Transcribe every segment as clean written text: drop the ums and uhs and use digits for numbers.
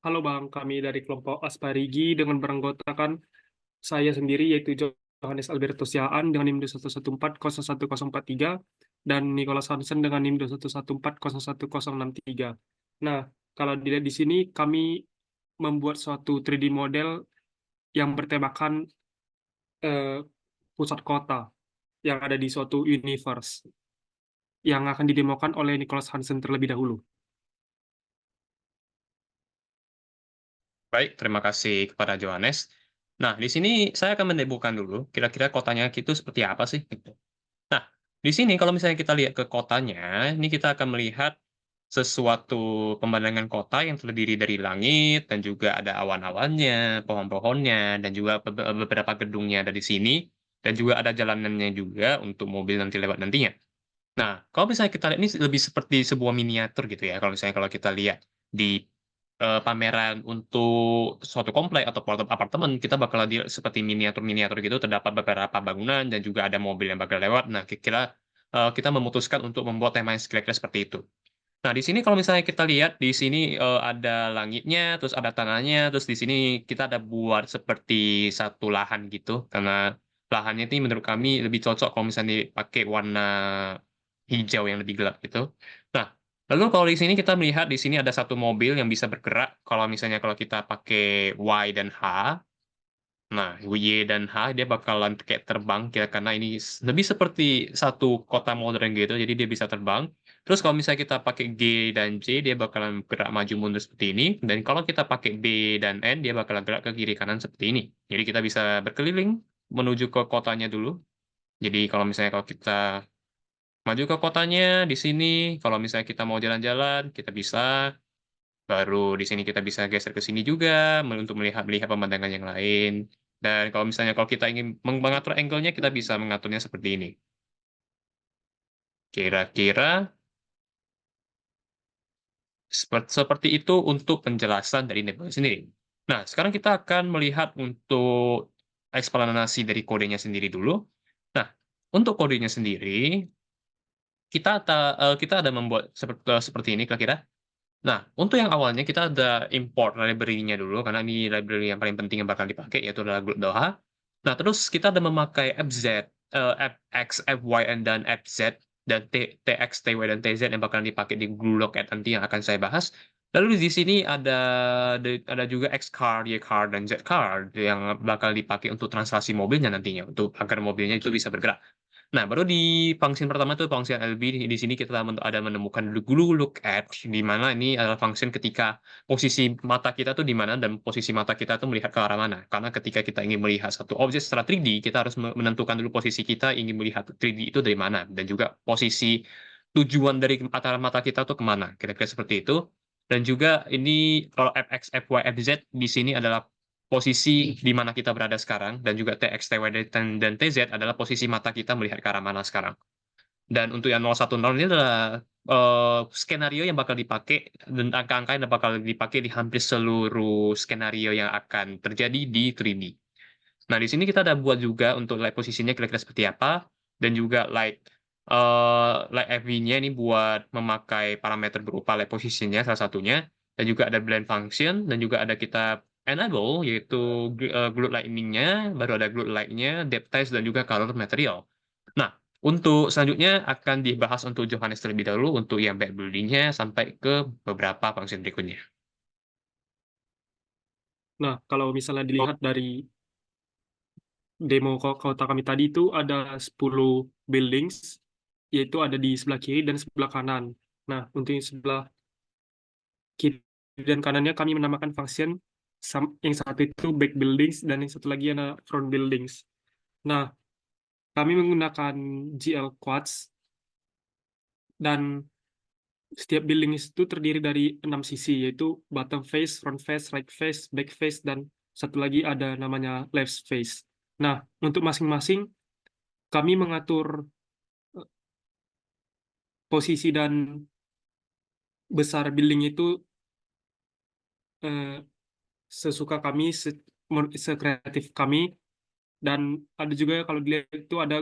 Halo Bang, kami dari kelompok Asparigi dengan beranggotakan saya sendiri yaitu Johannes Albertus Yaan dengan NIM 211401043 dan Nicholas Hansen dengan NIM 211401063. Nah, kalau dilihat di sini kami membuat suatu 3D model yang bertemakan eh, pusat kota yang ada di suatu universe yang akan didemokan oleh Nicholas Hansen terlebih dahulu. Baik, terima kasih kepada Johannes. Nah, di sini saya akan mendebokan dulu, kira-kira kotanya itu seperti apa sih? Gitu. Nah, di sini kalau misalnya kita lihat ke kotanya, ini kita akan melihat sesuatu pemandangan kota yang terdiri dari langit, dan juga ada awan-awannya, pohon-pohonnya, dan juga beberapa gedungnya ada di sini, dan juga ada jalanannya juga untuk mobil nanti lewat nantinya. Nah, kalau misalnya kita lihat ini lebih seperti sebuah miniatur gitu ya, kalau kita lihat di, pameran untuk suatu komplek atau apartemen, kita bakal lihat seperti miniatur-miniatur gitu, terdapat beberapa bangunan dan juga ada mobil yang bakal lewat. Nah, kita memutuskan untuk membuat tema yang kira-kira seperti itu. Nah, di sini kalau misalnya kita lihat, di sini, ada langitnya, terus ada tanahnya, terus di sini kita ada buat seperti satu lahan gitu, karena lahannya ini menurut kami lebih cocok kalau misalnya dipakai warna hijau yang lebih gelap gitu. Nah, lalu kalau di sini kita melihat di sini ada satu mobil yang bisa bergerak, kalau kita pakai Y dan H. Nah, Y dan H dia bakalan kayak terbang ya, karena ini lebih seperti satu kota modern gitu, jadi dia bisa terbang. Terus kalau misalnya kita pakai G dan J, dia bakalan gerak maju mundur seperti ini, dan kalau kita pakai B dan N, dia bakalan gerak ke kiri kanan seperti ini. Jadi kita bisa berkeliling menuju ke kotanya dulu. Jadi kalau kita maju ke kotanya di sini, kalau misalnya kita mau jalan-jalan, kita bisa. Baru di sini kita bisa geser ke sini juga untuk melihat pemandangan yang lain. Dan kalau kita ingin mengatur angle-nya, kita bisa mengaturnya seperti ini. Kira-kira seperti itu untuk penjelasan dari Nebula sendiri. Nah, sekarang kita akan melihat untuk eksplanasi dari kodenya sendiri dulu. Nah, untuk kodenya sendiri, kita ada membuat seperti ini kira-kira. Nah, untuk yang awalnya kita ada import library-nya dulu, karena ini library yang paling penting yang bakal dipakai, yaitu adalah Glue Doha. Nah, terus kita ada memakai FZ, FX, FY, dan FZ, dan TX, TY, dan TZ yang bakal dipakai di Glue Locate nanti yang akan saya bahas. Lalu di sini ada juga X card, Y card, dan Z card yang bakal dipakai untuk translasi mobilnya nantinya, untuk agar mobilnya itu bisa bergerak. Nah, baru di function pertama itu function LB, di sini kita ada menemukan glue look at, di mana ini adalah function ketika posisi mata kita tuh di mana dan posisi mata kita tuh melihat ke arah mana. Karena ketika kita ingin melihat satu objek secara 3D, kita harus menentukan dulu posisi kita ingin melihat 3D itu dari mana, dan juga posisi tujuan dari antara mata kita tuh kemana, kira-kira seperti itu. Dan juga ini kalau FX, FY, FZ di sini adalah posisi di mana kita berada sekarang, dan juga TX, TY, dan TZ adalah posisi mata kita melihat ke arah mana sekarang. Dan untuk yang 010 ini adalah skenario yang bakal dipakai, dan angka-angka yang bakal dipakai di hampir seluruh skenario yang akan terjadi di 3D. Nah, di sini kita ada buat juga untuk light posisinya kira-kira seperti apa, dan juga light FV-nya ini buat memakai parameter berupa light posisinya salah satunya, dan juga ada blend function, dan juga ada kita enable, yaitu glue lightning-nya, baru ada glue light-nya, depth size, dan juga color material. Nah, untuk selanjutnya akan dibahas untuk Johannes terlebih dahulu, untuk yang back building-nya sampai ke beberapa function berikutnya. Nah, kalau misalnya dilihat dari demo kota kami tadi itu ada 10 buildings, yaitu ada di sebelah kiri dan sebelah kanan. Nah, untuk yang sebelah kiri dan kanannya kami menamakan function, yang satu itu back buildings dan yang satu lagi ada front buildings. Nah, kami menggunakan GL Quads dan setiap building itu terdiri dari 6 sisi, yaitu bottom face, front face, right face, back face, dan satu lagi ada namanya left face. Nah, untuk masing-masing kami mengatur posisi dan besar building itu eh, sesuka kami, sekreatif kami, dan ada juga kalau dilihat itu ada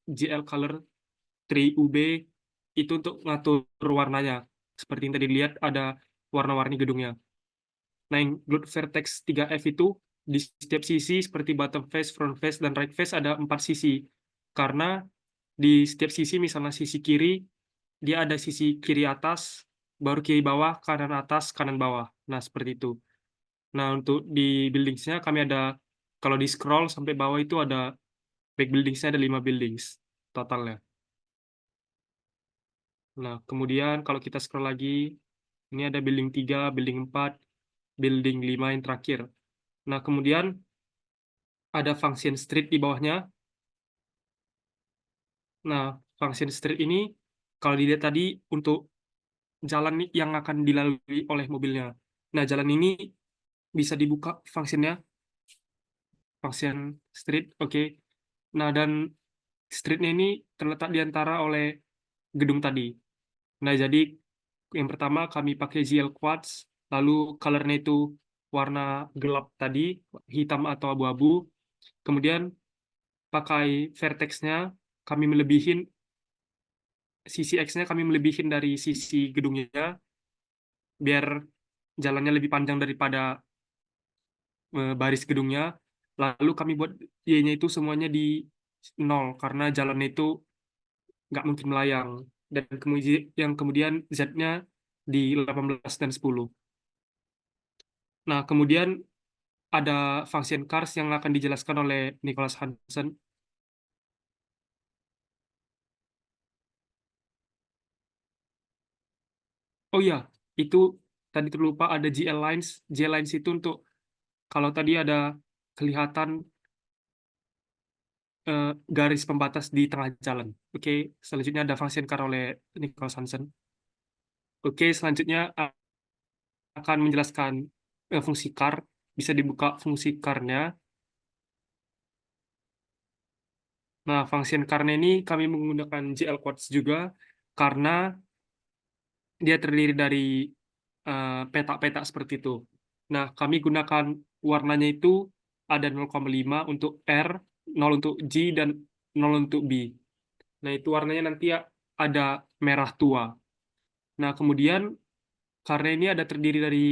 GL Color 3UB itu untuk ngatur warnanya. Seperti yang tadi dilihat ada warna-warni gedungnya. Nah, yang Glode Vertex 3F itu di setiap sisi seperti bottom face, front face, dan right face ada 4 sisi. Karena di setiap sisi, misalnya sisi kiri, dia ada sisi kiri atas, baru kiri bawah, kanan atas, kanan bawah. Nah, seperti itu. Nah, untuk di buildings-nya kami ada, kalau di scroll sampai bawah itu ada, back buildings-nya ada 5 buildings totalnya. Nah, kemudian kalau kita scroll lagi, ini ada building 3, building 4, building 5 yang terakhir. Nah, kemudian ada function street di bawahnya. Nah, function street ini kalau dilihat tadi untuk jalan yang akan dilalui oleh mobilnya. Nah, jalan ini bisa dibuka fungsinya, function street, oke. Nah, dan streetnya ini terletak di antara oleh gedung tadi. Nah, jadi yang pertama kami pakai GL Quartz, lalu colornya itu warna gelap tadi, hitam atau abu-abu. Kemudian pakai vertex-nya, kami melebihin sisi X-nya, kami melebihin dari sisi gedungnya, biar jalannya lebih panjang daripada baris gedungnya. Lalu kami buat Y-nya itu semuanya di 0, karena jalannya itu nggak mungkin melayang. Dan kemudian Z-nya di 18 dan 10. Nah, kemudian ada function cars yang akan dijelaskan oleh Nicholas Hansen. Oh iya, itu tadi terlupa ada GL Lines. GL Lines itu untuk kalau tadi ada kelihatan garis pembatas di tengah jalan. Oke, selanjutnya ada function car oleh Nicholas Hansen. Oke, selanjutnya akan menjelaskan fungsi car. Bisa dibuka fungsi car-nya. Nah, function car-nya ini kami menggunakan GL Quartz juga karena dia terdiri dari petak-petak seperti itu. Nah, kami gunakan warnanya itu ada 0,5 untuk R, 0 untuk G, dan 0 untuk B. Nah, itu warnanya nanti ada merah tua. Nah, kemudian karena ini ada terdiri dari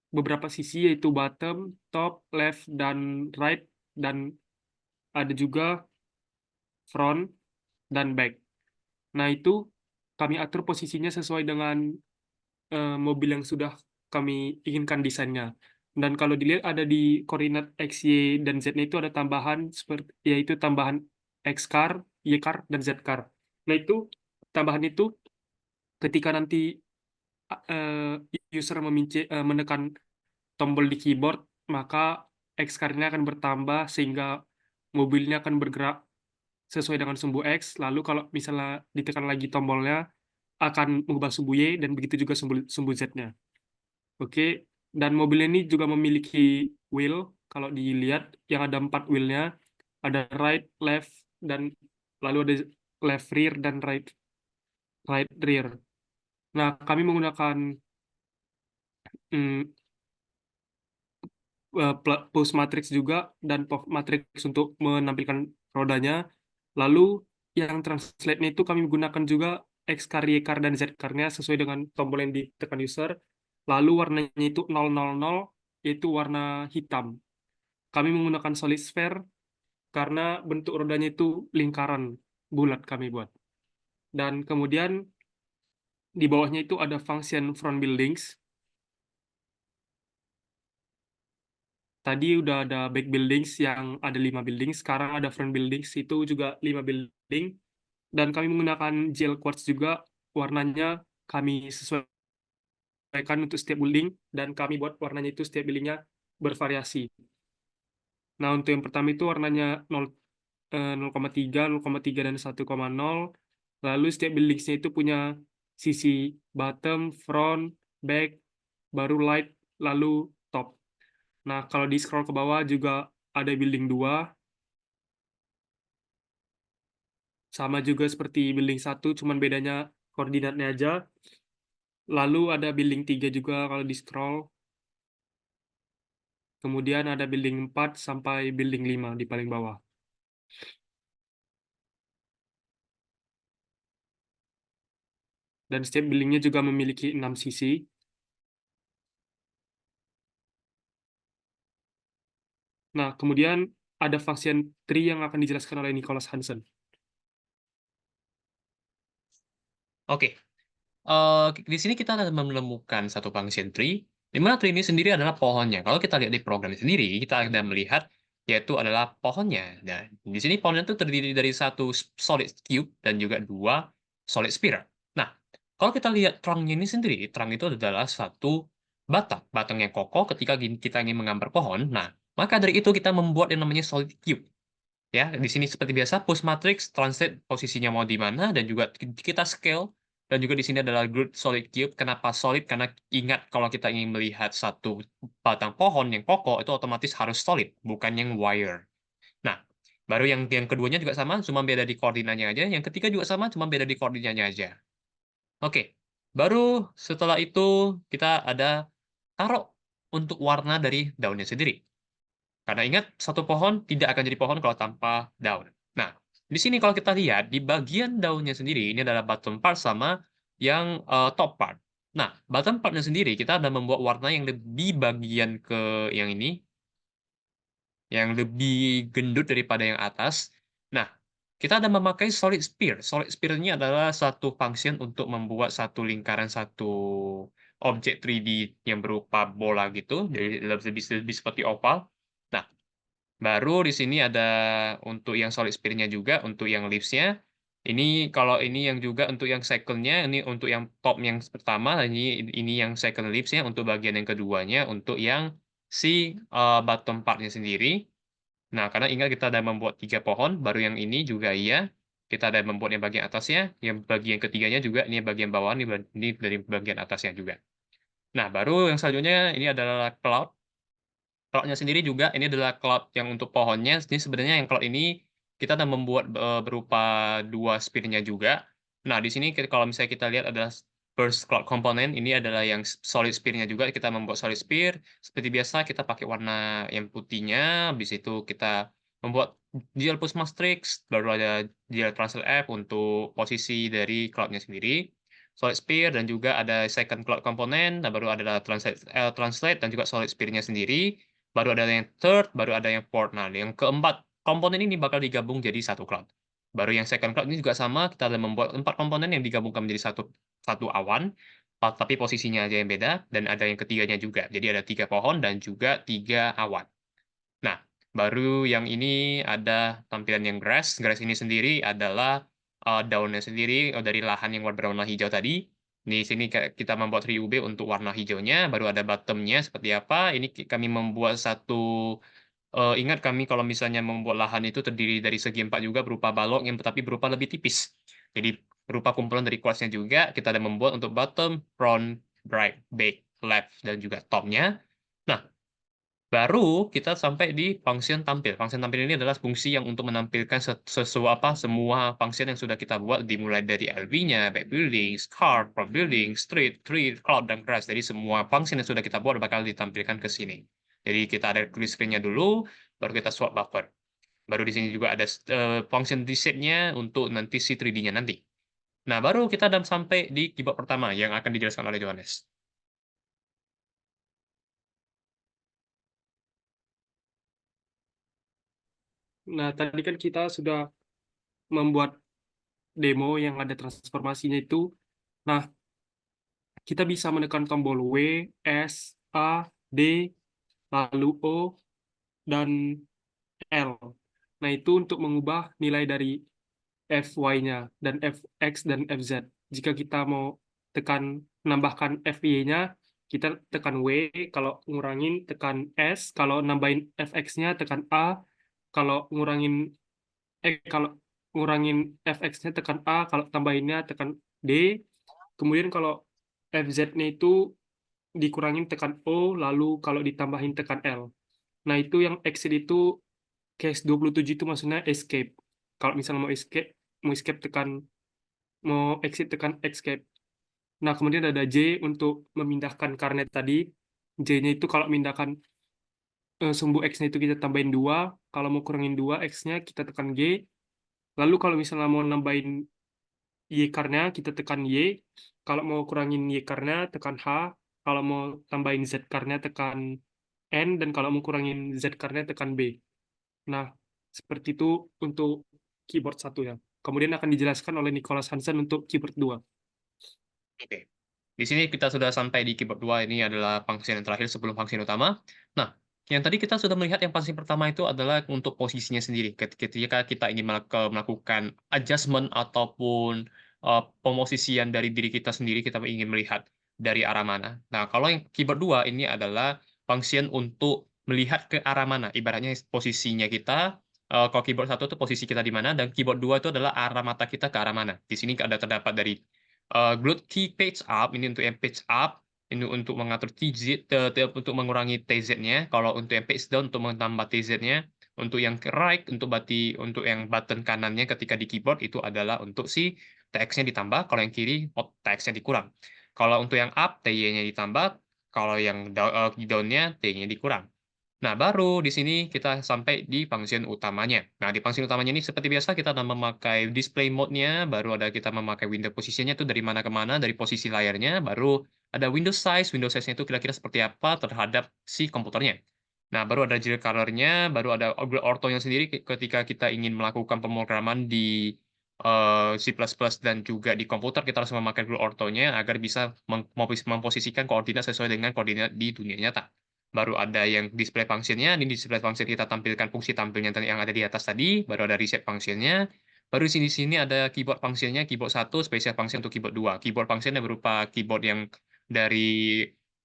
beberapa sisi, yaitu bottom, top, left, dan right, dan ada juga front dan back. Nah, itu kami atur posisinya sesuai dengan mobil yang sudah kami inginkan desainnya. Dan kalau dilihat ada di koordinat X, Y, dan Z-nya itu ada tambahan, seperti yaitu tambahan X car, Y car, dan Z car. Nah, itu tambahan itu ketika nanti user menekan tombol di keyboard, maka X car-nya akan bertambah sehingga mobilnya akan bergerak sesuai dengan sumbu X. Lalu kalau misalnya ditekan lagi tombolnya, akan mengubah sumbu Y, dan begitu juga sumbu Z-nya. Oke, dan mobil ini juga memiliki wheel. Kalau dilihat, yang ada 4 wheelnya, ada right, left, dan lalu ada left rear dan right rear. Nah, kami menggunakan mm, post matrix juga dan pop matrix untuk menampilkan rodanya. Lalu yang translate-nya itu kami menggunakan juga X car, Y car, dan Z car-nya sesuai dengan tombol yang ditekan user. Lalu warnanya itu 000, yaitu warna hitam. Kami menggunakan solid sphere karena bentuk rodanya itu lingkaran bulat kami buat. Dan kemudian di bawahnya itu ada function front buildings. Tadi udah ada back buildings yang ada 5 building, sekarang ada front buildings itu juga 5 building. Dan kami menggunakan gel quartz juga, warnanya kami sesuaikan untuk setiap building, dan kami buat warnanya itu setiap buildingnya bervariasi. Nah, untuk yang pertama itu warnanya 0,3, 0,3, dan 1,0. Lalu setiap buildings-nya itu punya sisi bottom, front, back, baru light, lalu top. Nah, kalau di scroll ke bawah juga ada building 2, sama juga seperti building 1, cuman bedanya koordinatnya aja. Lalu ada building 3 juga kalau di scroll. Kemudian ada building 4 sampai building 5 di paling bawah. Dan setiap buildingnya juga memiliki 6 sisi. Nah, kemudian ada function tree yang akan dijelaskan oleh Nicholas Hansen. Oke, di sini kita akan menemukan satu function tree, di mana tree ini sendiri adalah pohonnya. Kalau kita lihat di program ini sendiri, kita akan melihat yaitu adalah pohonnya. Dan di sini pohonnya itu terdiri dari satu solid cube dan juga dua solid sphere. Nah, kalau kita lihat trunk ini sendiri, trunk itu adalah satu batang. Batang yang kokoh ketika kita ingin menggambar pohon. Nah, maka dari itu kita membuat yang namanya solid cube. Ya, di sini seperti biasa, push matrix, translate posisinya mau di mana, dan juga kita scale, dan juga di sini adalah group solid cube. Kenapa solid? Karena ingat kalau kita ingin melihat satu batang pohon yang kokoh, itu otomatis harus solid, bukan yang wire. Nah, baru yang keduanya juga sama, cuma beda di koordinatnya aja. Yang ketiga juga sama, cuma beda di koordinatnya aja. Oke, baru setelah itu kita ada taruh untuk warna dari daunnya sendiri. Karena ingat, satu pohon tidak akan jadi pohon kalau tanpa daun. Nah, di sini kalau kita lihat, di bagian daunnya sendiri, ini adalah bottom part sama yang top part. Nah, bottom partnya sendiri, kita ada membuat warna yang lebih bagian ke yang ini, yang lebih gendut daripada yang atas. Nah, kita ada memakai solid sphere. Solid sphere ini adalah satu function untuk membuat satu lingkaran, satu objek 3D yang berupa bola gitu, jadi lebih seperti oval. Nah, baru di sini ada untuk yang solid sphere-nya juga, untuk yang leaves-nya. Ini kalau ini yang juga untuk yang second-nya, ini untuk yang top yang pertama, dan ini yang second leaves-nya, untuk bagian yang keduanya, untuk yang si bottom part-nya sendiri. Nah, karena ingat kita ada membuat 3 pohon, baru yang ini juga iya. Kita ada membuat yang bagian atasnya, yang bagian ketiganya juga, ini bagian bawah, ini dari bagian atasnya juga. Nah, baru yang selanjutnya, ini adalah cloud. Cloud-nya sendiri juga, ini adalah cloud yang untuk pohonnya. Ini sebenarnya yang cloud ini kita ada membuat berupa dua sphere-nya juga. Nah, di sini kalau misalnya kita lihat adalah first cloud component, ini adalah yang solid sphere-nya juga. Kita membuat solid sphere. Seperti biasa, kita pakai warna yang putihnya. Habis itu kita membuat GL push matrix, baru ada GL translate F untuk posisi dari cloud-nya sendiri. Solid sphere, dan juga ada second cloud component, dan baru ada translate dan juga solid sphere-nya sendiri. Baru ada yang third, baru ada yang fourth. Nah, yang keempat komponen ini bakal digabung jadi satu cloud. Baru yang second cloud ini juga sama, kita ada membuat 4 komponen yang digabungkan menjadi satu awan, tapi posisinya aja yang beda, dan ada yang ketiganya juga. Jadi ada 3 pohon dan juga 3 awan. Nah, baru yang ini ada tampilan yang grass. Grass ini sendiri adalah daunnya sendiri dari lahan yang berwarna hijau tadi. Di sini kita membuat 3UB untuk warna hijaunya, baru ada bottomnya seperti apa. Ini kami membuat satu, ingat kami kalau misalnya membuat lahan itu terdiri dari segi 4 juga berupa balok yang tapi berupa lebih tipis. Jadi berupa kumpulan dari quartz-nya juga, kita ada membuat untuk bottom, front, right, back, left, dan juga top-nya. Nah, baru kita sampai di function tampil. Function tampil ini adalah fungsi yang untuk menampilkan semua function yang sudah kita buat, dimulai dari LV-nya, back building, card, front building, street, tree, cloud, dan grass. Jadi semua function yang sudah kita buat bakal ditampilkan ke sini. Jadi kita ada clear screen-nya dulu, baru kita swap buffer. Baru di sini juga ada function reset-nya untuk nanti si 3D-nya nanti. Nah, baru kita sampai di keyboard pertama yang akan dijelaskan oleh Johannes. Nah, tadi kan kita sudah membuat demo yang ada transformasinya itu. Nah, kita bisa menekan tombol W, S, A, D, lalu O, dan L. Nah, itu untuk mengubah nilai dari FY-nya dan FX dan FZ. Jika kita mau tekan menambahkan FY-nya, kita tekan W, kalau ngurangin tekan S, kalau nambahin FX-nya tekan A, kalau kalau ngurangin FX-nya tekan A, kalau tambahinnya tekan D. Kemudian kalau FZ-nya itu dikurangin tekan O, lalu kalau ditambahin tekan L. Nah, itu yang exit itu case 27 itu maksudnya escape. Kalau misalnya mau escape mau exit tekan escape. Nah, kemudian ada J untuk memindahkan karnet tadi. J-nya itu kalau memindahkan sumbu X-nya itu kita tambahin 2. Kalau mau kurangin 2 X-nya kita tekan G. Lalu kalau misalnya mau nambahin Y karnya kita tekan Y. Kalau mau kurangin Y karnya tekan H. Kalau mau tambahin Z karnya tekan N, dan kalau mau kurangin Z karena tekan B. Nah, seperti itu untuk keyboard satu ya. Kemudian akan dijelaskan oleh Nicholas Hansen untuk keyboard 2. Oke. Di sini kita sudah sampai di keyboard 2, ini adalah function yang terakhir sebelum function utama. Nah, yang tadi kita sudah melihat yang function pertama itu adalah untuk posisinya sendiri. Ketika kita ingin melakukan adjustment ataupun pemosisian dari diri kita sendiri, kita ingin melihat dari arah mana. Nah, kalau yang keyboard 2 ini adalah function untuk melihat ke arah mana. Ibaratnya posisinya kita, kalau keyboard 1 itu posisi kita di mana, dan keyboard 2 itu adalah arah mata kita ke arah mana. Di sini ada terdapat dari Glute key page up, ini untuk yang page up, ini untuk mengatur TZ, untuk mengurangi TZ-nya. Kalau untuk yang page down, untuk menambah TZ-nya. Untuk yang right, untuk yang button kanannya ketika di keyboard, itu adalah untuk si TX-nya ditambah, kalau yang kiri, TX-nya dikurang. Kalau untuk yang up, TY-nya ditambah, kalau yang down-nya, T-nya dikurang. Nah, baru di sini kita sampai di function utamanya. Nah, di function utamanya ini seperti biasa kita akan memakai display mode-nya, baru ada kita memakai window position-nya itu dari mana ke mana, dari posisi layarnya, baru ada window size-nya itu kira-kira seperti apa terhadap si komputernya. Nah, baru ada GL color-nya, baru ada orto-nya sendiri ketika kita ingin melakukan pemrograman di C++ dan juga di komputer, kita harus memakai GL orto-nya agar bisa memposisikan koordinat sesuai dengan koordinat di dunia nyata. Baru ada yang display function-nya, di display function kita tampilkan fungsi tampilnya yang ada di atas tadi, baru ada reset function-nya, baru di sini ada keyboard function-nya, keyboard 1, special function untuk keyboard 2. Keyboard function-nya berupa keyboard yang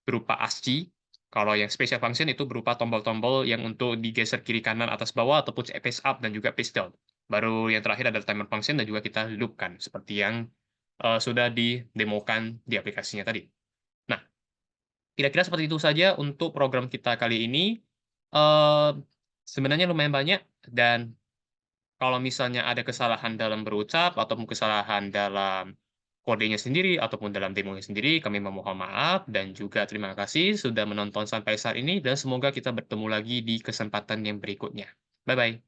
berupa ASCII, kalau yang special function itu berupa tombol-tombol yang untuk digeser kiri kanan atas bawah ataupun pace up dan juga pace down. Baru yang terakhir ada timer function dan juga kita loop-kan, seperti yang sudah didemokan di aplikasinya tadi. Nah, kira-kira seperti itu saja untuk program kita kali ini. Eh, Sebenarnya lumayan banyak, dan kalau misalnya ada kesalahan dalam berucap, ataupun kesalahan dalam kodenya sendiri, ataupun dalam demonya sendiri, kami memohon maaf, dan juga terima kasih sudah menonton sampai saat ini, dan semoga kita bertemu lagi di kesempatan yang berikutnya. Bye-bye.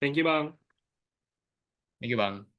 Thank you, Bang. Thank you, Bang.